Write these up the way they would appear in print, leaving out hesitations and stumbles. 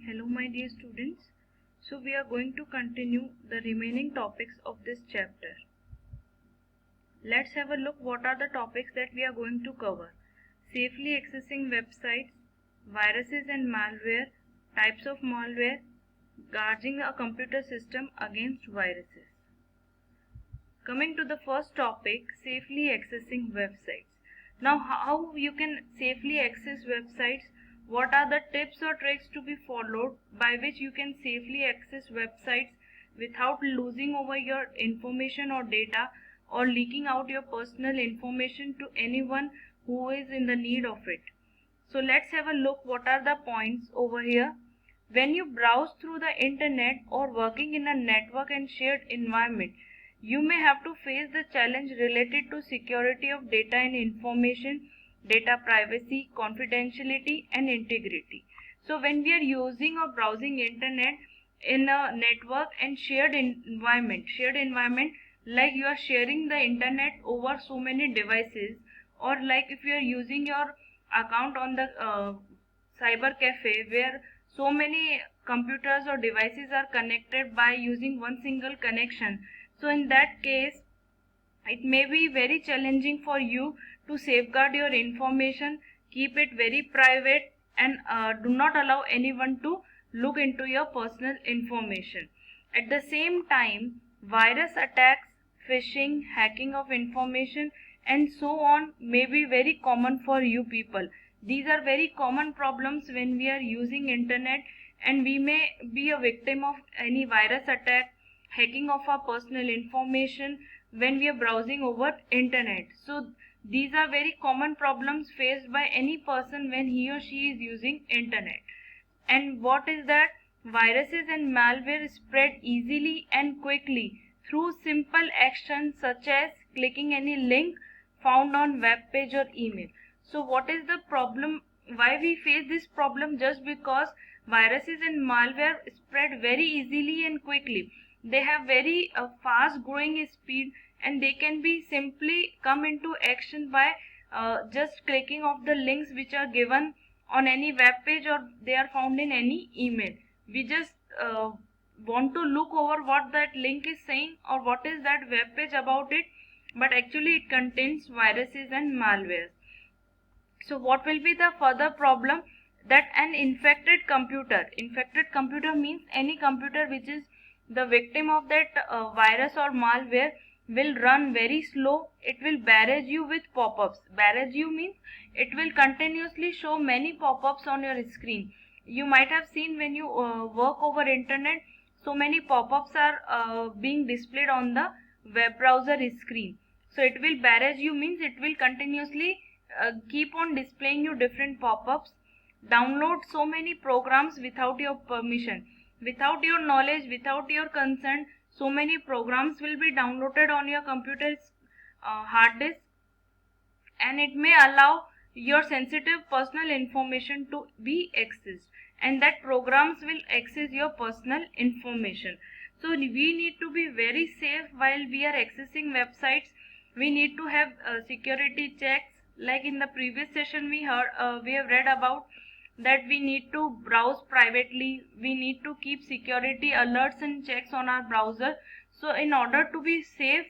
Hello my dear students. So we are going to continue the remaining topics of this chapter. Let's have a look what are the topics that we are going to cover. Safely accessing websites, viruses and malware, types of malware, guarding a computer system against viruses. Coming to the first topic, safely accessing websites. Now how you can safely access websites? What are the tips or tricks to be followed by which you can safely access websites without losing over your information or data or leaking out your personal information to anyone who is in the need of it? So let's have a look what are the points over here. When you browse through the internet or working in a network and shared environment, you may have to face the challenge related to security of data and information, data privacy, confidentiality and integrity. So when we are using or browsing internet in a network and shared environment like you are sharing the internet over so many devices, or like if you are using your account on the cyber cafe where so many computers or devices are connected by using one single connection. So in that case, it may be very challenging for you to safeguard your information, keep it very private and do not allow anyone to look into your personal information. At the same time, virus attacks, phishing, hacking of information and so on may be very common for you people. These are very common problems when we are using internet, and we may be a victim of any virus attack, hacking of our personal information when we are browsing over internet. So these are very common problems faced by any person when he or she is using internet. And what is that? Viruses and malware spread easily and quickly through simple actions such as clicking any link found on web page or email. So what is the problem? Why we face this problem? Just because viruses and malware spread very easily and quickly. They have very fast growing speed, and they can be simply come into action by just clicking of the links which are given on any web page or they are found in any email. We just want to look over what that link is saying or what is that web page about it, but actually it contains viruses and malware. So what will be the further problem? That an infected computer means any computer which is the victim of that virus or malware will run very slow. It will barrage you with pop-ups. Barrage you means it will continuously show many pop-ups on your screen. You might have seen when you work over internet, so many pop-ups are being displayed on the web browser screen. So it will barrage you means it will continuously keep on displaying you different pop-ups. Download so many programs without your permission, without your knowledge, without your consent. So many programs will be downloaded on your computer's hard disk, and it may allow your sensitive personal information to be accessed, and that programs will access your personal information. So we need to be very safe while we are accessing websites. We need to have security checks. Like in the previous session we have read about that we need to browse privately, we need to keep security alerts and checks on our browser. So in order to be safe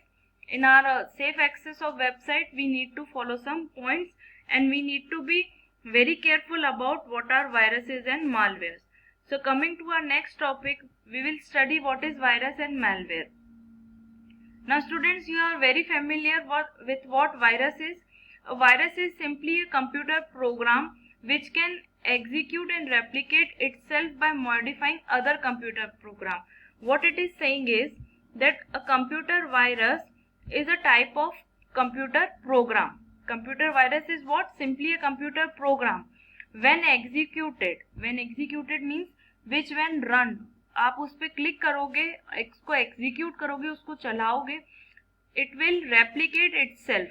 in our safe access of website, we need to follow some points, and we need to be very careful about what are viruses and malwares. So coming to our next topic, we will study what is virus and malware. Now students, you are very familiar with what virus is. A virus is simply a computer program which can execute and replicate itself by modifying other computer program. What it is saying is that a computer virus is a type of computer program. Computer virus is what? Simply a computer program. When executed means which when run, आप उस पर click करोगे, इसको execute करोगे, उसको चलाओगे, it will replicate itself.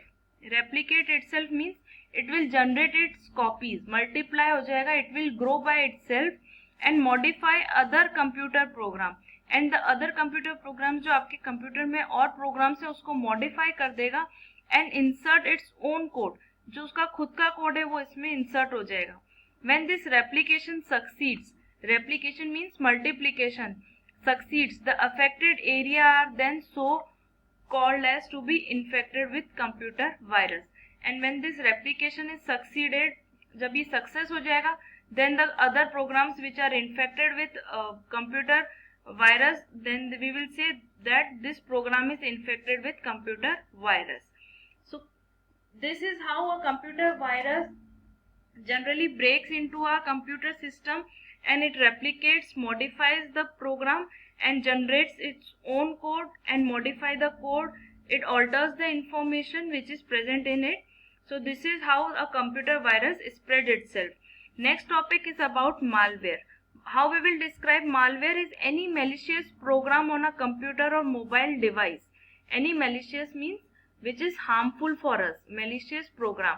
Replicate itself means it will generate its copies, multiply हो जाएगा, it will grow by itself and modify other computer program. And the other computer program जो आपके कंप्यूटर में और प्रोग्राम्स है उसको मॉडिफाई कर देगा and insert its own code. जो उसका खुद का कोड है वो इसमें इंसर्ट हो जाएगा. When this replication succeeds, Replication means multiplication. Succeeds. The affected area are then so called as to be infected with computer virus. And when this replication is succeeded, जब ये success हो जाएगा, then the other programs which are infected with computer virus, then we will say that this program is infected with computer virus. So this is how a computer virus generally breaks into a computer system, and it replicates, modifies the program and generates its own code and modify the code. It alters the information which is present in it. So this is how a computer virus spread itself. Next topic is about malware. How we will describe malware is any malicious program on a computer or mobile device. Any malicious means which is harmful for us, malicious program,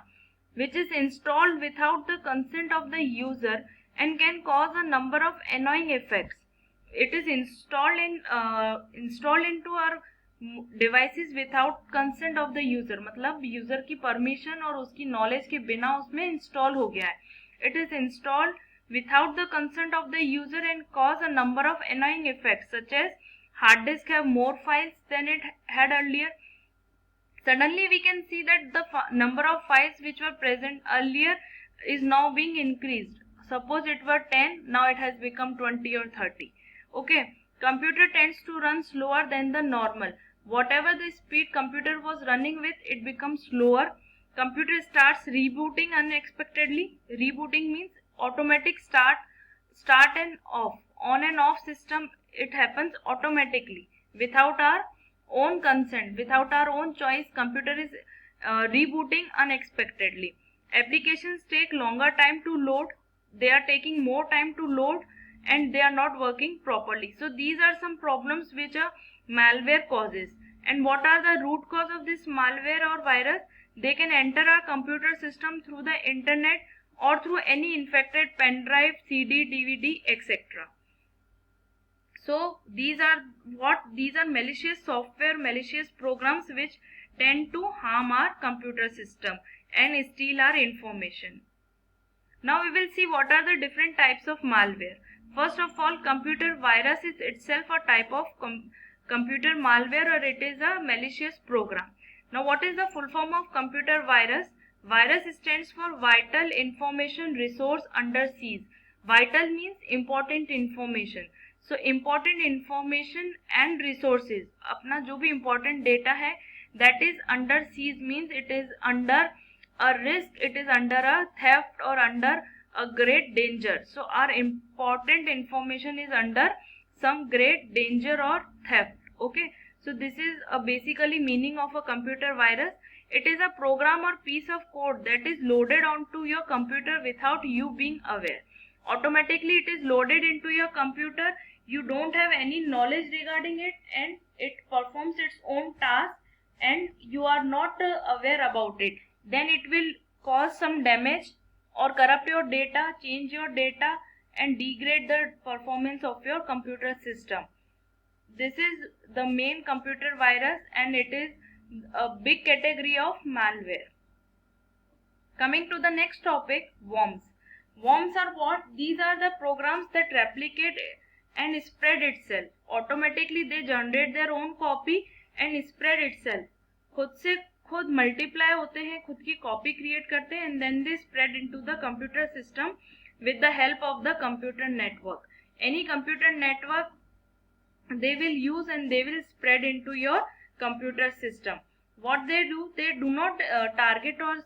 which is installed without the consent of the user and can cause a number of annoying effects. It is installed into our devices without consent of the user, मतलब user की permission और उसकी knowledge के बिना उसमें install हो गया है. It is installed without the consent of the user and cause a number of annoying effects, such as hard disk have more files than it had earlier. Suddenly we can see that the number of files which were present earlier is now being increased. Suppose it were 10, now it has become 20 or 30. Okay, computer tends to run slower than the normal. Whatever the speed computer was running with, it becomes slower. Computer starts rebooting unexpectedly. Rebooting means automatic start and off, on and off system. It happens automatically without our own consent, without our own choice. Computer is rebooting unexpectedly. Applications take longer time to load. They are taking more time to load and they are not working properly. So these are some problems which a malware causes. And what are the root cause of this malware or virus? They can enter our computer system through the internet or through any infected pen drive, CD, DVD, etc. So these are malicious software, malicious programs which tend to harm our computer system and steal our information. Now we will see what are the different types of malware. First of all, computer virus is itself a type of computer malware, or it is a malicious program. Now what is the full form of computer virus? Virus stands for Vital Information Resource Under Siege. Vital means important information. So important information and resources, अपना जो भी important data है, that is under siege means it is under a risk, it is under a theft or under a great danger. So our important information is under some great danger or theft. Okay, so this is a basically meaning of a computer virus. It is a program or piece of code that is loaded onto your computer without you being aware. Automatically it is loaded into your computer. You don't have any knowledge regarding it and it performs its own task and you are not aware about it. Then it will cause some damage or corrupt your data, change your data and degrade the performance of your computer system. This is the main computer virus and it is a big category of malware. Coming to the next topic, worms. Worms are what? These are the programs that replicate and spread itself. Automatically they generate their own copy and spread itself. खुद से खुद multiply होते हैं, खुद की copy create करते हैं and then they spread into the computer system with the help of the computer network. Any computer network they will use and they will spread into your computer system. What they do not target or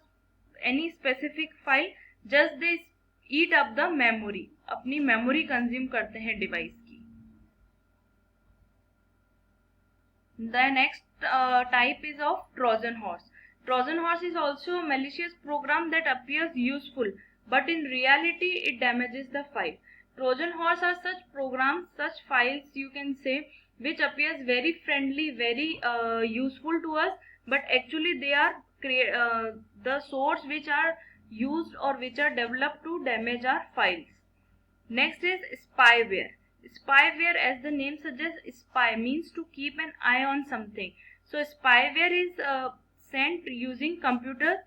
any specific file, just they eat up the memory. अपनी memory consume करते हैं device की. The next type is of Trojan horse. Trojan horse is also a malicious program that appears useful, but in reality it damages the file. Trojan horse are such programs, such files you can say, which appears very friendly, very useful to us, but actually they are the source which are used or which are developed to damage our files. Next is spyware. Spyware, as the name suggests, spy means to keep an eye on something. So spyware is sent using computer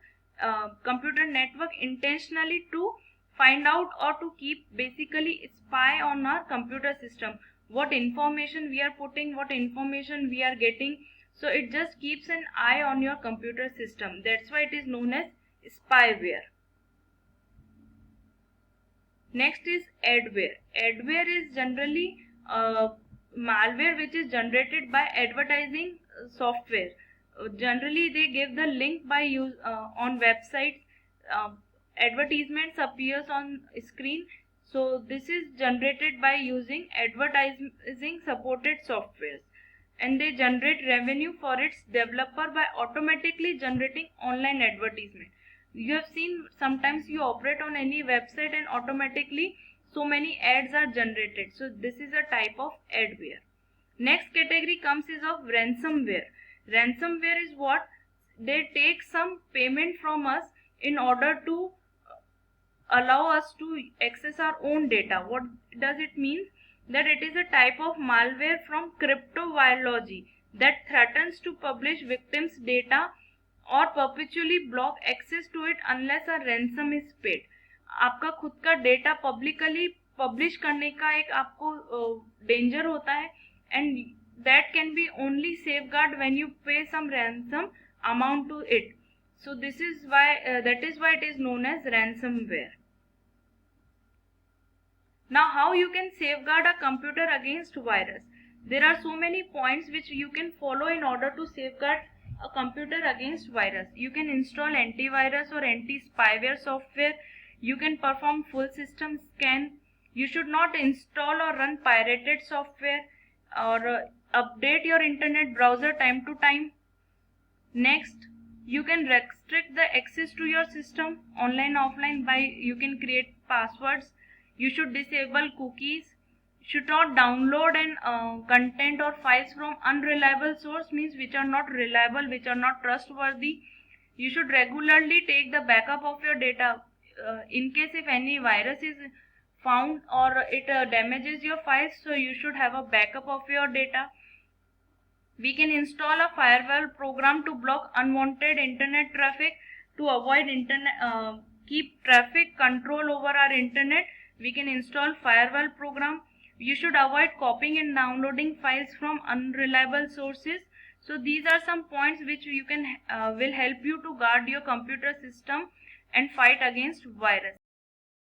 network intentionally to find out or to keep basically spy on our computer system, what information we are putting, what information we are getting. So it just keeps an eye on your computer system. That's why it is known as spyware. Next is adware. Adware is generally malware which is generated by advertising software. Generally they give the link by use on websites. Advertisements appears on screen. So this is generated by using advertising supported softwares, and they generate revenue for its developer by automatically generating online advertisement. You have seen sometimes you operate on any website and automatically so many ads are generated. So this is a type of adware. Next category comes is of ransomware. Ransomware is what? They take some payment from us in order to allow us to access our own data. What does it mean? That it is a type of malware from cryptobiology that threatens to publish victims' data और perpetually block access to it unless a ransom is paid. आपका खुद का data publicly publish करने का एक आपको danger होता है, and that can be only safeguard when you pay some ransom amount to it. So this is why that is why it is known as ransomware. Now how you can safeguard a computer against virus? There are so many points which you can follow in order to safeguard a computer against virus. You can install antivirus or anti-spyware software. You can perform full system scan. You should not install or run pirated software, or update your internet browser time to time. Next, you can restrict the access to your system online offline by you can create passwords. You should disable cookies. Should not download and content or files from unreliable source, means which are not reliable, which are not trustworthy. You should regularly take the backup of your data in case if any virus is found or it damages your files, so you should have a backup of your data. We can install a firewall program to block unwanted internet traffic to avoid keep traffic control over our internet. We can install firewall program. You should avoid copying and downloading files from unreliable sources. So these are some points which you can will help you to guard your computer system and fight against virus.